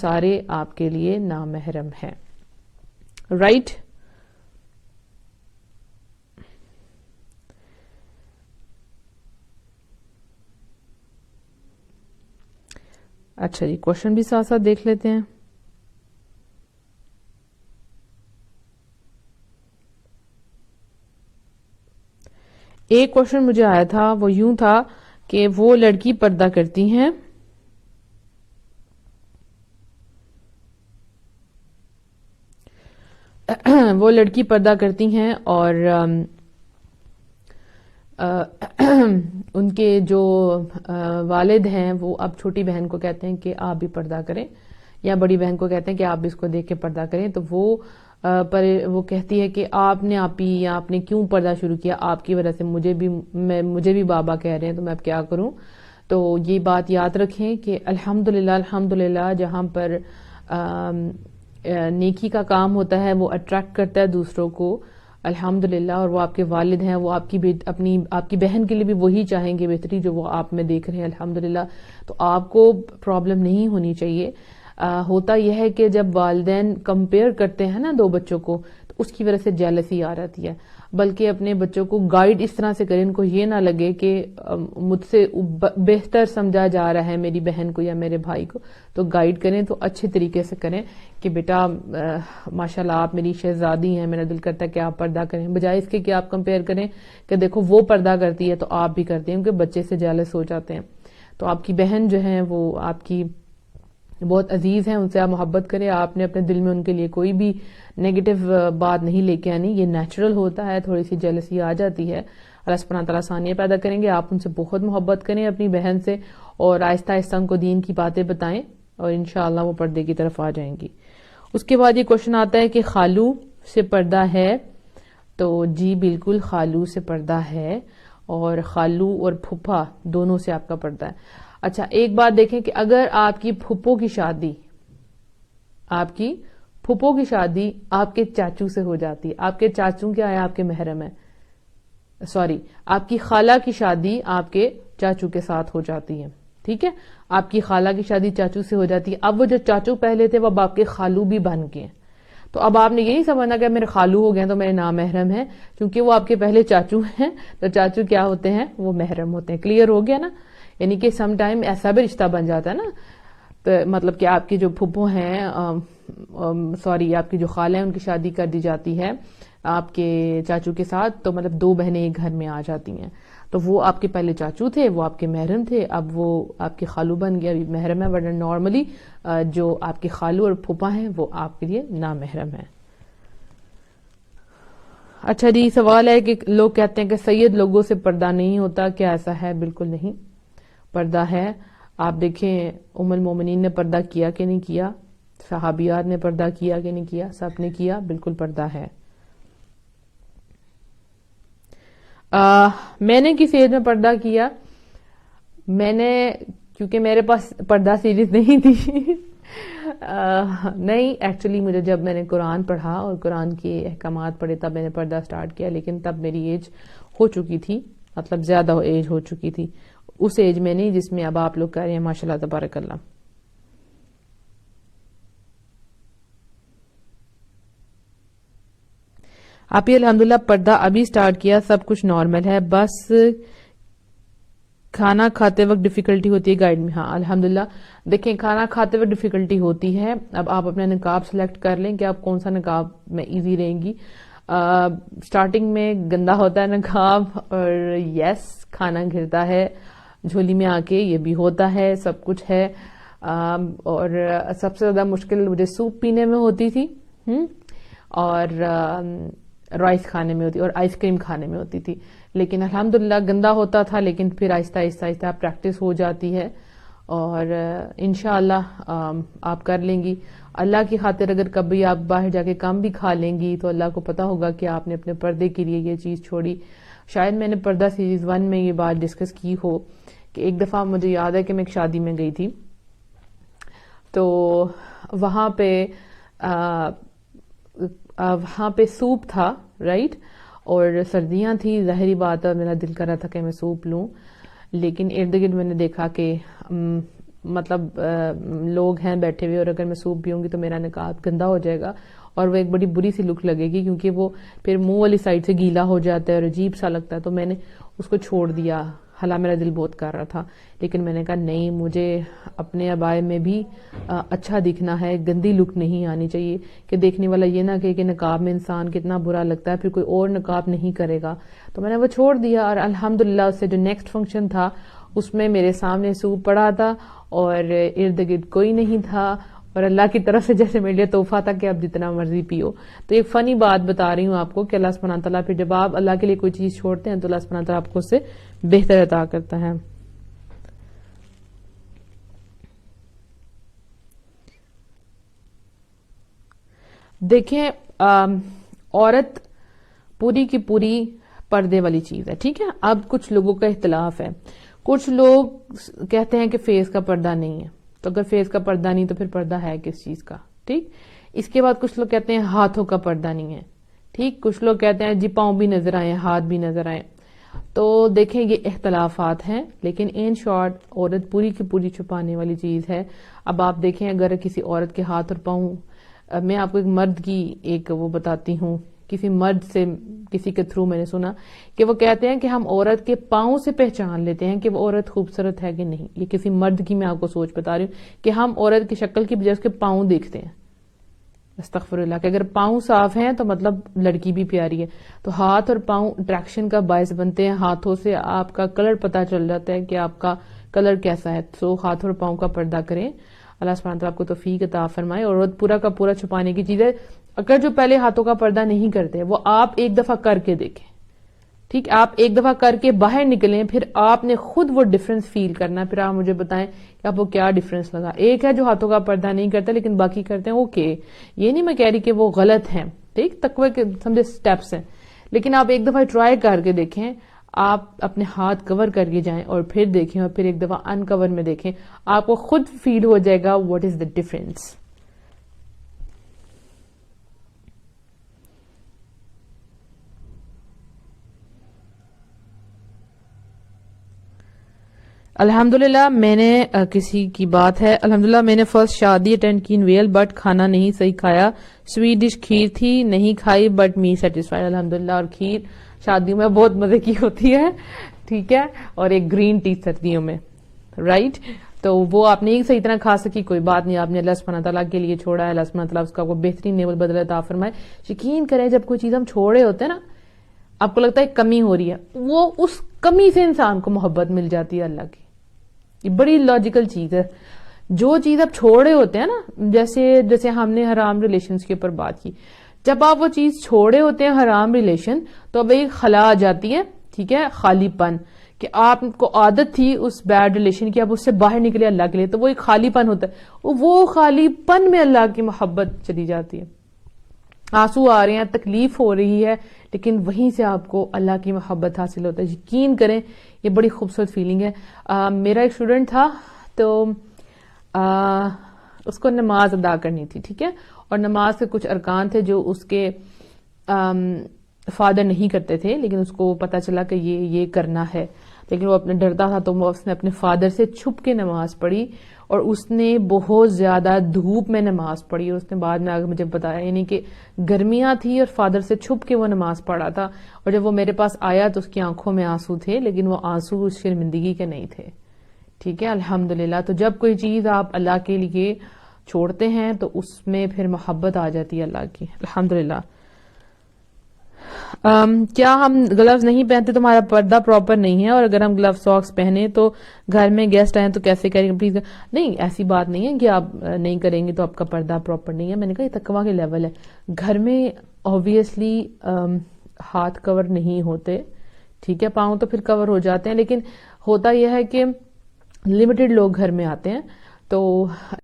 سارے آپ کے لیے نامحرم ہیں. رائٹ؟ اچھا جی، کوشچن بھی ساتھ ساتھ دیکھ لیتے ہیں. ایک کوشچن مجھے آیا تھا، وہ یوں تھا کہ وہ لڑکی پردہ کرتی ہیں وہ لڑکی پردہ کرتی ہیں اور ان کے جو والد ہیں وہ اب چھوٹی بہن کو کہتے ہیں کہ آپ بھی پردہ کریں، یا بڑی بہن کو کہتے ہیں کہ آپ بھی اس کو دیکھ کے پردہ کریں. تو وہ کہتی ہے کہ آپ نے کیوں پردہ شروع کیا، آپ کی وجہ سے مجھے بھی بابا کہہ رہے ہیں، تو میں اب کیا کروں. تو یہ بات یاد رکھیں کہ الحمدللہ جہاں پر نیکی کا کام ہوتا ہے وہ اٹریکٹ کرتا ہے دوسروں کو، الحمدللہ. اور وہ آپ کے والد ہیں، وہ آپ کی بہن کے لیے بھی وہی چاہیں گے بہتری جو وہ آپ میں دیکھ رہے ہیں، الحمدللہ. تو آپ کو پرابلم نہیں ہونی چاہیے. ہوتا یہ ہے کہ جب والدین کمپیئر کرتے ہیں نا دو بچوں کو، تو اس کی وجہ سے جیلسی آ جاتی ہے. بلکہ اپنے بچوں کو گائیڈ اس طرح سے کریں، ان کو یہ نہ لگے کہ مجھ سے بہتر سمجھا جا رہا ہے میری بہن کو یا میرے بھائی کو. تو گائیڈ کریں تو اچھے طریقے سے کریں کہ بیٹا ماشاءاللہ آپ میری شہزادی ہیں، میرا دل کرتا ہے کہ آپ پردہ کریں، بجائے اس کے کہ آپ کمپیئر کریں کہ دیکھو وہ پردہ کرتی ہے تو آپ بھی کرتے ہیں، کیونکہ بچے سے جیلس ہو جاتے ہیں. تو آپ کی بہن جو ہیں وہ آپ کی بہت عزیز ہیں، ان سے آپ محبت کریں. آپ نے اپنے دل میں ان کے لیے کوئی بھی نیگیٹو بات نہیں لے کے آنی، یہ نیچرل ہوتا ہے، تھوڑی سی جیلسی آ جاتی ہے. اللہ سبحانہ تعالیٰ آسانیاں پیدا کریں گے. آپ ان سے بہت محبت کریں اپنی بہن سے، اور آہستہ آہستہ ان کو دین کی باتیں بتائیں، اور انشاءاللہ وہ پردے کی طرف آ جائیں گی. اس کے بعد یہ کوشچن آتا ہے کہ خالو سے پردہ ہے؟ تو جی بالکل خالو سے پردہ ہے، اور خالو اور پھپھا دونوں سے آپ کا پردہ ہے. اچھا ایک بات دیکھیں کہ اگر آپ کی پھپھو کی شادی آپ کے چاچو سے ہو جاتی ہے، آپ کے چاچو کیا ہے؟ آپ کے محرم ہے. سوری، آپ کی خالہ کی شادی آپ کے چاچو کے ساتھ ہو جاتی ہے، ٹھیک ہے؟ آپ کی خالہ کی شادی چاچو سے ہو جاتی ہے. اب وہ جو چاچو پہلے تھے وہ اب آپ کے خالو بھی بن گئے. تو اب آپ نے یہ نہیں سمجھنا کہ میرے خالو ہو گئے تو میرے نامحرم ہیں، کیونکہ وہ آپ کے پہلے چاچو ہیں. تو چاچو کیا ہوتے ہیں؟ وہ محرم ہوتے ہیں. کلیئر ہو گیا نا؟ یعنی کہ سم ٹائم ایسا بھی رشتہ بن جاتا ہے نا، تو مطلب کہ آپ کی جو پھپھو ہیں، آپ کی جو خالہ ہیں، ان کی شادی کر دی جاتی ہے آپ کے چاچو کے ساتھ، تو مطلب دو بہنیں ایک گھر میں آ جاتی ہیں. تو وہ آپ کے پہلے چاچو تھے، وہ آپ کے محرم تھے، اب وہ آپ کے خالو بن گیا، ابھی محرم ہے. ورنہ نارملی جو آپ کے خالو اور پھوپھا ہیں وہ آپ کے لیے نامحرم ہیں. اچھا جی، سوال ہے کہ لوگ کہتے ہیں کہ سید لوگوں سے پردہ نہیں ہوتا، کیا ایسا ہے؟ بالکل نہیں، پردہ ہے. آپ دیکھیں ام المومنین نے پردہ کیا کہ نہیں کیا، صحابیات نے پردہ کیا کہ نہیں کیا، سب نے کیا، بالکل پردہ ہے. میں نے کس ایج میں پردہ کیا؟ میں نے، کیونکہ میرے پاس پردہ سیریز نہیں تھی نہیں ایکچولی مجھے جب میں نے قرآن پڑھا اور قرآن کے احکامات پڑھے تب میں نے پردہ سٹارٹ کیا، لیکن تب میری ایج ہو چکی تھی، مطلب زیادہ ایج ہو چکی تھی. اس ایج میں نہیں جس میں اب آپ لوگ کہہ رہے ہیں ماشاءاللہ تبارک اللہ. آپ ہی الحمدللہ پردہ ابھی سٹارٹ کیا، سب کچھ نارمل ہے، بس کھانا کھاتے وقت ڈیفیکلٹی ہوتی ہے گائیڈ میں. ہاں الحمدللہ، دیکھیں کھانا کھاتے وقت ڈیفیکلٹی ہوتی ہے. اب آپ اپنا نقاب سلیکٹ کر لیں کہ آپ کون سا نقاب میں ایزی رہیں گی. سٹارٹنگ میں گندا ہوتا ہے نقاب، اور یس کھانا گرتا ہے جھولی میں آ کے، یہ بھی ہوتا ہے، سب کچھ ہے. اور سب سے زیادہ مشکل مجھے سوپ پینے میں ہوتی تھی، اور رائس کھانے میں ہوتی، اور آئس کریم کھانے میں ہوتی تھی. لیکن الحمدللہ گندا ہوتا تھا، لیکن پھر آہستہ آہستہ پریکٹس ہو جاتی ہے، اور انشاءاللہ آپ کر لیں گی. اللہ کی خاطر اگر کبھی آپ باہر جا کے کم بھی کھا لیں گی تو اللہ کو پتا ہوگا کہ آپ نے اپنے پردے کے لیے یہ چیز چھوڑی. شاید میں نے پردہ سیریز 1 میں یہ بات ڈسکس کی ہو کہ ایک دفعہ مجھے یاد ہے کہ میں ایک شادی میں گئی تھی، تو وہاں پہ سوپ تھا، رائٹ، اور سردیاں تھی، ظاہری بات ہے میرا دل کر رہا تھا کہ میں سوپ لوں، لیکن ارد گرد میں نے دیکھا کہ مطلب لوگ ہیں بیٹھے ہوئے اور اگر میں سوپ پیوں گی تو میرا نقاب گندا ہو جائے گا اور وہ ایک بڑی بری سی لک لگے گی، کیونکہ وہ پھر منہ والی سائڈ سے گیلا ہو جاتا ہے اور عجیب سا لگتا ہے. تو میں نے اس کو چھوڑ دیا، حالانکہ میرا دل بہت کر رہا تھا، لیکن میں نے کہا نہیں، مجھے اپنے عبائے میں بھی اچھا دکھنا ہے، گندی لک نہیں آنی چاہیے کہ دیکھنے والا یہ نہ کہے کہ نقاب میں انسان کتنا برا لگتا ہے، پھر کوئی اور نقاب نہیں کرے گا. تو میں نے وہ چھوڑ دیا اور الحمدللہ اس سے جو نیکسٹ فنکشن تھا اس میں میرے سامنے سوپ پڑا تھا اور ارد گرد کوئی نہیں تھا، اور اللہ کی طرف سے جیسے میرے لیے تحفہ تھا کہ آپ جتنا مرضی پیو. تو ایک فنی بات بتا رہی ہوں آپ کو کہ اللہ سبحانہ تعالیٰ پھر جب آپ اللہ کے لیے کوئی چیز چھوڑتے ہیں تو اللہ سبحانہ تعالیٰ آپ کو اس سے بہتر عطا کرتا ہے. دیکھیں عورت پوری کی پوری پردے والی چیز ہے، ٹھیک ہے. اب کچھ لوگوں کا اختلاف ہے، کچھ لوگ کہتے ہیں کہ فیس کا پردہ نہیں ہے، تو اگر فیس کا پردہ نہیں تو پھر پردہ ہے کس چیز کا؟ ٹھیک. اس کے بعد کچھ لوگ کہتے ہیں ہاتھوں کا پردہ نہیں ہے، ٹھیک. کچھ لوگ کہتے ہیں جی پاؤں بھی نظر آئے، ہاتھ بھی نظر آئے. تو دیکھیں یہ اختلافات ہیں، لیکن ان شارٹ عورت پوری کی پوری چھپانے والی چیز ہے. اب آپ دیکھیں اگر کسی عورت کے ہاتھ اور پاؤں، میں آپ کو ایک مرد کی ایک وہ بتاتی ہوں، کسی مرد سے کسی کے تھرو میں نے سنا کہ وہ کہتے ہیں کہ ہم عورت کے پاؤں سے پہچان لیتے ہیں کہ وہ عورت خوبصورت ہے کہ نہیں. یہ کسی مرد کی میں آپ کو سوچ بتا رہی ہوں کہ ہم عورت کی شکل کی بجائے اس کے پاؤں دیکھتے ہیں. استغفر اللہ، کہ اگر پاؤں صاف ہیں تو مطلب لڑکی بھی پیاری ہے. تو ہاتھ اور پاؤں اٹریکشن کا باعث بنتے ہیں، ہاتھوں سے آپ کا کلر پتا چل جاتا ہے کہ آپ کا کلر کیسا ہے. سو ہاتھ اور پاؤں کا پردہ کریں. اللہ سبحانہ تعالیٰ آپ کو توفیق عطا فرمائے. اور پورا کا پورا چھپانے کی چیز ہے. اگر جو پہلے ہاتھوں کا پردہ نہیں کرتے وہ آپ ایک دفعہ کر کے دیکھیں، ٹھیک. آپ ایک دفعہ کر کے باہر نکلیں، پھر آپ نے خود وہ ڈفرنس فیل کرنا، پھر آپ مجھے بتائیں کہ آپ کو کیا ڈفرنس لگا. ایک ہے جو ہاتھوں کا پردہ نہیں کرتا لیکن باقی کرتے ہیں، اوکے، یہ نہیں میں کہہ رہی کہ وہ غلط ہیں، ٹھیک. تقوی کے سمجھے سٹیپس ہیں، لیکن آپ ایک دفعہ ٹرائی کر کے دیکھیں. آپ اپنے ہاتھ کور کر کے جائیں اور پھر دیکھیں اور پھر ایک دفعہ ان کور میں دیکھیں، آپ کو خود فیل ہو جائے گا واٹ از دا ڈفرنس. الحمدللہ میں نے کسی کی بات ہے، الحمدللہ میں نے فرسٹ شادی اٹینڈ کی ان ویل بٹ کھانا نہیں صحیح کھایا. سویٹ ڈش کھیر تھی، نہیں کھائی بٹ می سیٹسفائڈ. الحمدللہ. اور کھیر شادیوں میں بہت مزے کی ہوتی ہے، ٹھیک ہے. اور ایک گرین ٹی سردیوں میں، رائٹ. تو وہ آپ نہیں صحیح طرح کھا سکی، کوئی بات نہیں، آپ نے اللہ سبحانہ تعالیٰ کے لیے چھوڑا ہے. اللہ سبحانہ تعالیٰ اس کا وہ بہترین نعمت بدل عطا فرمائے. یقین کریں جب کوئی چیز ہم چھوڑے ہوتے ہیں نا، آپ کو لگتا ہے کمی ہو رہی ہے، وہ اس کمی سے انسان کو محبت مل جاتی ہے اللہ کی. یہ بڑی لاجیکل چیز ہے. جو چیز آپ چھوڑے ہوتے ہیں نا، جیسے ہم نے حرام ریلیشنز کے اوپر بات کی، جب آپ وہ چیز چھوڑے ہوتے ہیں حرام ریلیشن، تو اب ایک خلا آ جاتی ہے، ٹھیک ہے، خالی پن، کہ آپ کو عادت تھی اس بیڈ ریلیشن کی، اب اس سے باہر نکلے اللہ کے لیے، تو وہ ایک خالی پن ہوتا ہے. وہ خالی پن میں اللہ کی محبت چلی جاتی ہے. آنسو آ رہے ہیں، تکلیف ہو رہی ہے، لیکن وہیں سے آپ کو اللہ کی محبت حاصل ہوتا ہے. یقین کریں یہ بڑی خوبصورت فیلنگ ہے. میرا ایک اسٹوڈنٹ تھا، تو اس کو نماز ادا کرنی تھی، ٹھیک ہے. اور نماز کے کچھ ارکان تھے جو اس کے فادر نہیں کرتے تھے، لیکن اس کو پتا چلا کہ یہ کرنا ہے، لیکن وہ اپنے ڈرتا تھا، تو اس نے اپنے فادر سے چھپ کے نماز پڑھی، اور اس نے بہت زیادہ دھوپ میں نماز پڑھی. اور اس نے بعد میں آگے مجھے بتایا، یعنی کہ گرمیاں تھی اور فادر سے چھپ کے وہ نماز پڑھا تھا. اور جب وہ میرے پاس آیا تو اس کی آنکھوں میں آنسو تھے، لیکن وہ آنسو اس شرمندگی کے نہیں تھے، ٹھیک ہے. الحمدللہ. تو جب کوئی چیز آپ اللہ کے لیے چھوڑتے ہیں تو اس میں پھر محبت آ جاتی ہے اللہ کی. الحمدللہ. کیا ہم گلوز نہیں پہنتے تو ہمارا پردہ پراپر نہیں ہے؟ اور اگر ہم گلو ساکس پہنے تو گھر میں گیسٹ آئیں تو کیسے کریں گے پلیز؟ نہیں، ایسی بات نہیں ہے کہ آپ نہیں کریں گے تو آپ کا پردہ پراپر نہیں ہے. میں نے کہا یہ تقویٰ کے لیول ہے. گھر میں آبویسلی ہاتھ کور نہیں ہوتے، ٹھیک ہے، پاؤں تو پھر کور ہو جاتے ہیں، لیکن ہوتا یہ ہے کہ لمیٹڈ لوگ گھر میں آتے ہیں، تو